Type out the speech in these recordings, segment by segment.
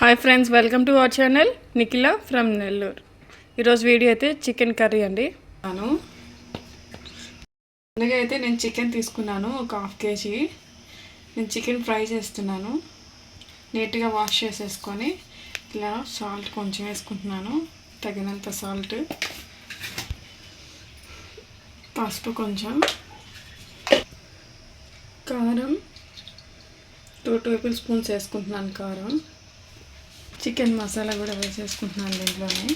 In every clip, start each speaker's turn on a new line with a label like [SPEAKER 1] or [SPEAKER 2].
[SPEAKER 1] Hi friends, welcome to our channel Nikhila from Nellore. ఈరోజు video అయితే chicken curry అండి. ముందుగా అయితే నేను చికెన్ తీసుకున్నాను, ఒక 1/2 kg. నేను చికెన్ ఫ్రై చేస్తున్నాను. నీట్గా వాష్ చేసేసుకొని ఇలా సాల్ట్ కొంచెం వేసుకుంటున్నాను, తగినంత సాల్ట్, పసుపు కొంచెం, కారం 2 tablespoons వేసుకుంటున్నాను కారం, చికెన్ మసాలా కూడా వేసేసుకుంటున్నాను దీంట్లోనే.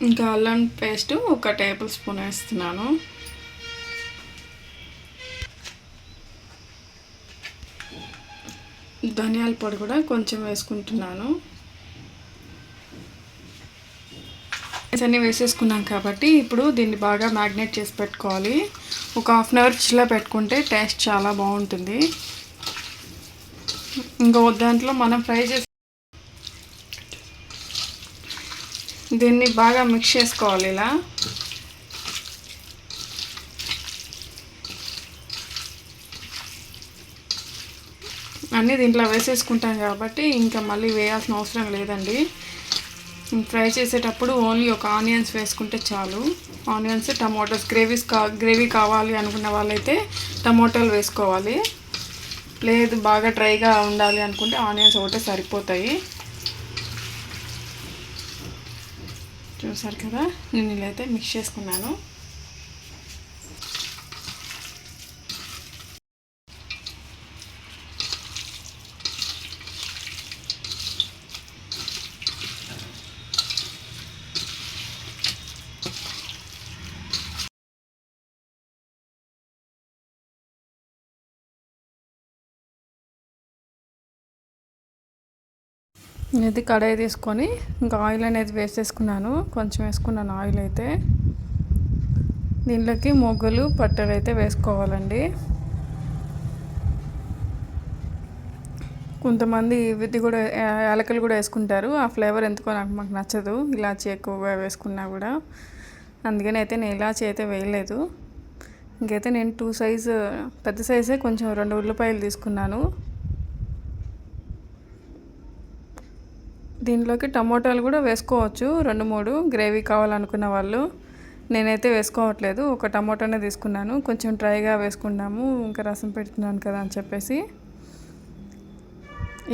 [SPEAKER 1] ఇంకా అల్లం పేస్ట్ 1 tablespoon వేస్తున్నాను. ధనియాల పొడి కూడా కొంచెం వేసుకుంటున్నాను. అన్నీ వేసేసుకున్నాం కాబట్టి ఇప్పుడు దీన్ని బాగా మ్యాగ్నేట్ చేసి పెట్టుకోవాలి. ఒక 1/2 hour ఫ్రిడ్జ్లో పెట్టుకుంటే టేస్ట్ చాలా బాగుంటుంది. ఇంకా దాంట్లో మనం ఫ్రై చేసి దీన్ని బాగా మిక్స్ చేసుకోవాలి. ఇలా అన్నీ దీంట్లో వేసేసుకుంటాం కాబట్టి ఇంకా మళ్ళీ వేయాల్సిన అవసరం లేదండి. ఫ్రై చేసేటప్పుడు ఓన్లీ ఒక ఆనియన్స్ వేసుకుంటే చాలు. ఆనియన్స్, టమాటోస్, గ్రేవీ కావాలి అనుకున్న వాళ్ళైతే టమాటోలు వేసుకోవాలి. లేదు బాగా డ్రైగా ఉండాలి అనుకుంటే ఆనియన్స్ ఒకటే సరిపోతాయి. చూసారు కదా, నేను ఇలా అయితే మిక్స్ చేసుకున్నాను. ఇది కడాయి తీసుకొని ఇంకా ఆయిల్ అనేది వేసేసుకున్నాను. కొంచెం వేసుకున్నాను ఆయిల్ అయితే. దీంట్లోకి మొగ్గలు, పట్టలు అయితే వేసుకోవాలండి. కొంతమంది ఇది కూడా యాలకులు కూడా వేసుకుంటారు. ఆ ఫ్లేవర్ ఎందుకో మాకు నచ్చదు, ఇలాచి ఎక్కువగా వేసుకున్నా కూడా. అందుకని అయితే నేను ఇలాచి అయితే వేయలేదు. ఇంకైతే నేను పెద్ద సైజే కొంచెం 2 ఉల్లిపాయలు తీసుకున్నాను. దీంట్లోకి టమోటాలు కూడా వేసుకోవచ్చు, 2-3 గ్రేవీ కావాలనుకున్న వాళ్ళు. నేనైతే వేసుకోవట్లేదు, ఒక టమోటానే తీసుకున్నాను. కొంచెం డ్రైగా వేసుకున్నాము, ఇంకా రసం పెడుతున్నాను కదా అని చెప్పేసి.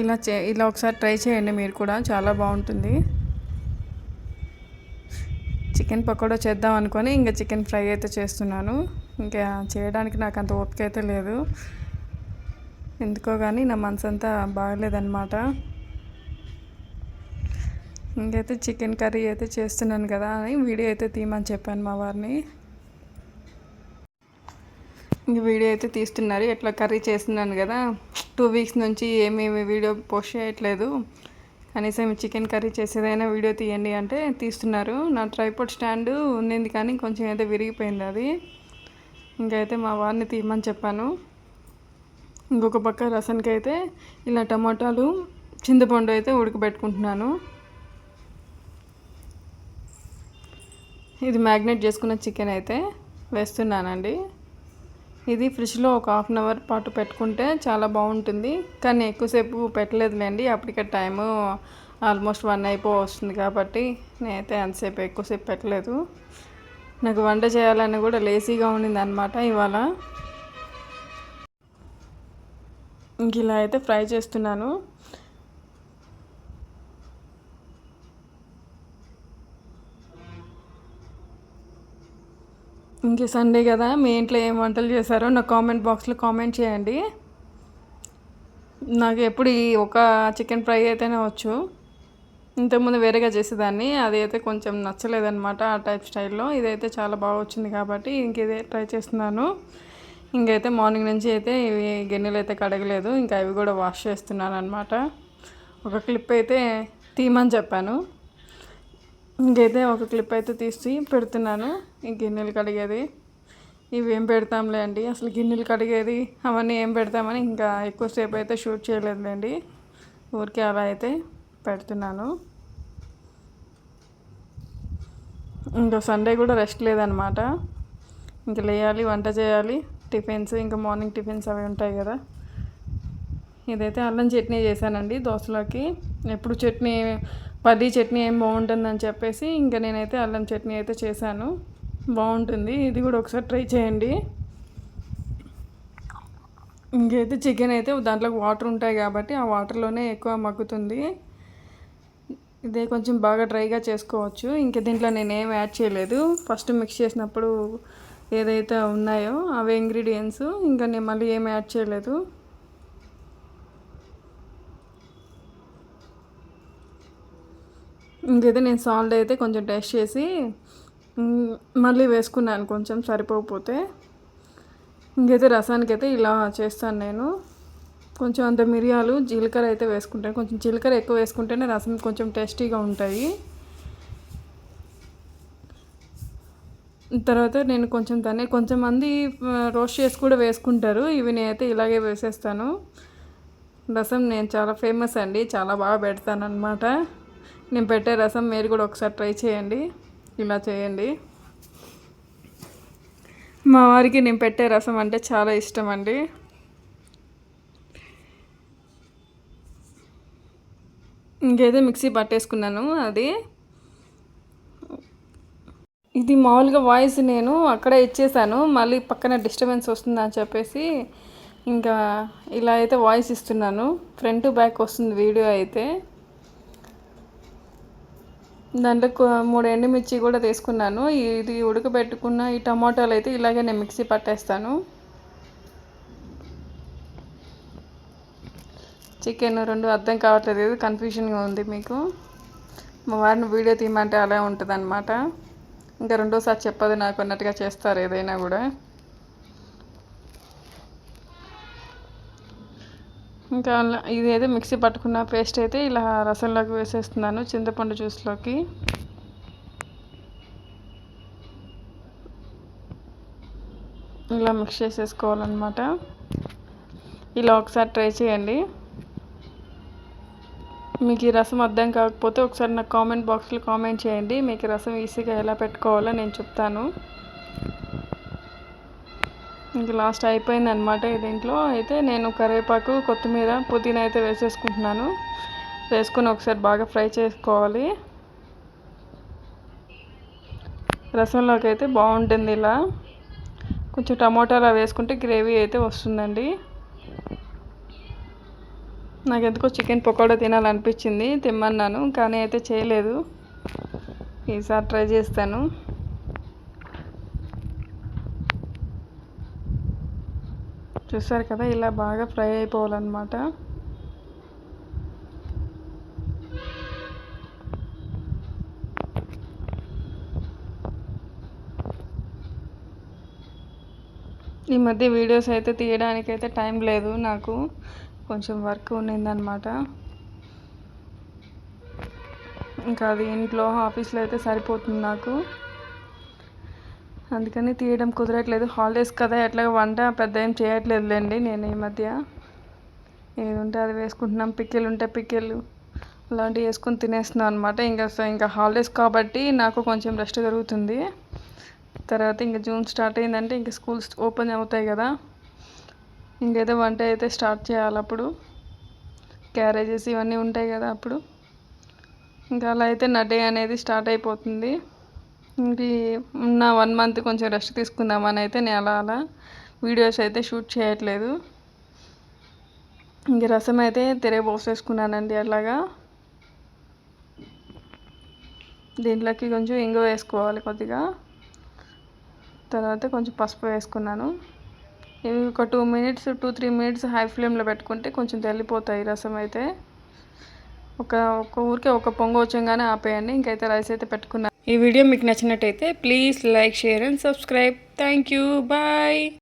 [SPEAKER 1] ఇలా ఒకసారి ట్రై చేయండి మీరు కూడా, చాలా బాగుంటుంది. చికెన్ పకోడా చేద్దాం అనుకొని ఇంకా చికెన్ ఫ్రై అయితే చేస్తున్నాను. ఇంకా చేయడానికి నాకు అంత ఓపిక అయితే లేదు, ఎందుకో కానీ నా మనసు అంతా బాగలేదన్నమాట. ఇంకైతే చికెన్ కర్రీ అయితే చేస్తున్నాను కదా అని వీడియో అయితే తీయమని చెప్పాను మా వారిని. ఇంక వీడియో అయితే తీస్తున్నారు, ఎట్లా కర్రీ చేస్తున్నాను కదా. 2 weeks నుంచి ఏమేమి వీడియో పోస్ట్ చేయట్లేదు, కనీసం చికెన్ కర్రీ చేసేదైనా వీడియో తీయండి అంటే తీస్తున్నారు. నా ట్రైపాడ్ స్టాండ్ ఉన్నింది కానీ కొంచెం అయితే విరిగిపోయింది అది. ఇంకైతే మా వారిని తీయమని చెప్పాను. ఇంకొక పక్క రసానికి అయితే ఇలా టమాటాలు, చింతపండు అయితే ఉడకబెట్టుకుంటున్నాను. ఇది మ్యాగ్నేట్ చేసుకున్న చికెన్ అయితే వేస్తున్నానండి. ఇది ఫ్రిడ్జ్లో ఒక 1/2 hour పాటు పెట్టుకుంటే చాలా బాగుంటుంది, కానీ ఎక్కువసేపు పెట్టలేదులేండి. అప్పటికే టైము ఆల్మోస్ట్ 1 అయిపోతుంది కాబట్టి నేనైతే అంతసేపు ఎక్కువసేపు పెట్టలేదు. నాకు వంట చేయాలని కూడా లేజీగా ఉండింది అనమాట ఇవాళ. ఇంక ఇలా అయితే ఫ్రై చేస్తున్నాను. ఇంక సండే కదా, మీ ఇంట్లో ఏం వంటలు చేశారో నా కామెంట్ బాక్స్లో కామెంట్ చేయండి. నాకు ఎప్పుడు ఈ ఒక చికెన్ ఫ్రై అయితేనే వచ్చు. ఇంతకుముందు వేరేగా చేసేదాన్ని, అది అయితే కొంచెం నచ్చలేదన్నమాట ఆ టైప్ స్టైల్లో. ఇదైతే చాలా బాగా వచ్చింది కాబట్టి ఇంక ఇదే ట్రై చేస్తున్నాను. ఇంకైతే మార్నింగ్ నుంచి అయితే ఇవి గిన్నెలు అయితే కడగలేదు, ఇంకా అవి కూడా వాష్ చేస్తున్నాను అనమాట. ఒక క్లిప్ అయితే తీయమని చెప్పాను, ఇంకైతే ఒక క్లిప్ అయితే తీసి పెడుతున్నాను. ఈ గిన్నెలు కడిగేది ఇవి ఏం పెడతాంలే అండి, అసలు గిన్నెలు కడిగేది అవన్నీ ఏం పెడతామని ఇంకా ఎక్కువసేపు అయితే షూట్ చేయలేదులేండి, ఊరికే అలా అయితే పెడుతున్నాను. ఇంకా సండే కూడా రెస్ట్ లేదనమాట. ఇంక లేయాలి, వంట చేయాలి, టిఫిన్స్ ఇంకా మార్నింగ్ టిఫిన్స్ అవి ఉంటాయి కదా. ఇదైతే అల్లం చట్నీ చేశానండి దోశలోకి. ఎప్పుడు చట్నీ పల్లి చట్నీ ఏం బాగుంటుందని చెప్పేసి ఇంకా నేనైతే అల్లం చట్నీ అయితే చేశాను. బాగుంటుంది, ఇది కూడా ఒకసారి ట్రై చేయండి. ఇంకైతే చికెన్ అయితే దాంట్లో వాటర్ ఉంటాయి కాబట్టి ఆ వాటర్లోనే ఎక్కువ మగ్గుతుంది. ఇదే కొంచెం బాగా డ్రైగా చేసుకోవచ్చు. ఇంక దీంట్లో నేనేం యాడ్ చేయలేదు. ఫస్ట్ మిక్స్ చేసినప్పుడు ఏదైతే ఉన్నాయో అవే ఇంగ్రీడియంట్స్, ఇంకా నేను మళ్ళీ ఏం యాడ్ చేయలేదు. ఇంకైతే నేను సాల్ట్ అయితే కొంచెం టేస్ట్ చేసి మళ్ళీ వేసుకున్నాను కొంచెం సరిపోకపోతే. ఇంకైతే రసానికైతే ఇలా చేస్తాను నేను. కొంచెం అంత మిరియాలు జీలకర్ర అయితే వేసుకుంటాను. కొంచెం జీలకర్ర ఎక్కువ వేసుకుంటేనే రసం కొంచెం టేస్టీగా ఉంటాయి. తర్వాత నేను కొంచెం కొంచెం మంది రోస్ట్ చేసి కూడా వేసుకుంటారు. ఇవి నేనైతే ఇలాగే వేసేస్తాను. రసం నేను చాలా ఫేమస్ అండి, చాలా బాగా పెడతాను అనమాట. నేను పెట్టే రసం మీరు కూడా ఒకసారి ట్రై చేయండి, ఇలా చేయండి. మా వారికి నేను పెట్టే రసం అంటే చాలా ఇష్టం అండి. ఇంకైతే మిక్సీ పట్టేసుకున్నాను. ఇది మామూలుగా వాయిస్ నేను అక్కడే ఇచ్చేసాను, మళ్ళీ పక్కన డిస్టర్బెన్స్ వస్తుందని చెప్పేసి ఇంకా ఇలా అయితే వాయిస్ ఇస్తున్నాను. ఫ్రంట్ బ్యాక్ వస్తుంది వీడియో అయితే. దాంట్లో 3 ఎండుమిర్చి కూడా తీసుకున్నాను. ఇది ఉడకబెట్టుకున్న ఈ టమాటాలు అయితే ఇలాగే నేను మిక్సీ పట్టేస్తాను. చికెన్ 2 అర్థం కావట్లేదు, కన్ఫ్యూజన్గా ఉంది మీకు. మా వారిని వీడియో తీయమంటే అలా ఉంటుంది అనమాట. ఇంకా రెండోసారి చెప్పదు నాకు అన్నట్టుగా చేస్తారు ఏదైనా కూడా. ఇంకా ఇదేదో మిక్సీ పట్టుకున్న పేస్ట్ అయితే ఇలా రసంలోకి వేసేస్తున్నాను, చింతపండు జ్యూస్లోకి. ఇలా మిక్స్ చేసేసుకోవాలన్నమాట. ఇలా ఒకసారి ట్రై చేయండి. మీకు ఈ రసం అర్థం కాకపోతే ఒకసారి నాకు కామెంట్ బాక్స్లో కామెంట్ చేయండి. మీకు రసం ఈజీగా ఎలా పెట్టుకోవాలో నేను చెప్తాను. ఇంక లాస్ట్ అయిపోయింది అనమాట. దీంట్లో అయితే నేను కరివేపాకు, కొత్తిమీర, పుదీనా అయితే వేసేసుకుంటున్నాను. వేసుకొని ఒకసారి బాగా ఫ్రై చేసుకోవాలి. రసంలోకి అయితే బాగుంటుంది ఇలా. కొంచెం టమాటాలు వేసుకుంటే గ్రేవీ అయితే వస్తుందండి. నాకు ఎందుకో చికెన్ పకోడా తినాలనిపించింది, తిమ్మన్నాను, కానీ అయితే చేయలేదు. ఈసారి ట్రై చేస్తాను. చూసారు కదా, ఇలా బాగా ఫ్రై అయిపోవాలన్నమాట. ఈ మధ్య వీడియోస్ అయితే తీయడానికైతే టైం లేదు నాకు, కొంచెం వర్క్ ఉన్నిందనమాట. ఇంకా అది ఇంట్లో ఆఫీస్లో అయితే సరిపోతుంది నాకు, అందుకని తీయడం కుదరట్లేదు. హాలిడేస్ కదా, ఎట్లా వంట పెద్ద ఏం చేయట్లేదులేండి. నేను ఈ మధ్య ఏది ఉంటే అది వేసుకుంటున్నాం. పిక్కిలు ఉంటే పిక్కిలు అలాంటివి వేసుకొని తినేస్తున్నాను అనమాట. ఇంకా హాలిడేస్ కాబట్టి నాకు కొంచెం రెస్ట్ దొరుకుతుంది. తర్వాత ఇంకా జూన్ స్టార్ట్ అయిందంటే ఇంకా స్కూల్స్ ఓపెన్ అవుతాయి కదా, ఇంకేదో వంట అయితే స్టార్ట్ చేయాలి. అప్పుడు క్యారేజెస్ ఇవన్నీ ఉంటాయి కదా, అప్పుడు ఇంకా అలా అయితే నా డే అనేది స్టార్ట్ అయిపోతుంది. ఇంక ఉన్న 1 మంత్ కొంచెం రెస్ట్ తీసుకుందామని అయితే నేను అలా వీడియోస్ అయితే షూట్ చేయట్లేదు. ఇంక రసం అయితే తిరగబోసేసుకున్నానండి అలాగా. దీంట్లోకి కొంచెం ఇంగు వేసుకోవాలి కొద్దిగా, తర్వాత కొంచెం పసుపు వేసుకున్నాను. ఇవి ఒక 2-3 మినిట్స్ హై ఫ్లేమ్లో పెట్టుకుంటే కొంచెం తెల్లిపోతాయి రసం అయితే. ఊరికే ఒక పొంగు వచ్చంగానే ఆపేయండి. ఇంకైతే రైస్ అయితే పెట్టుకున్నాను. ఈ వీడియో మీకు నచ్చినట్టయితే please like, share and subscribe. Thank you, bye.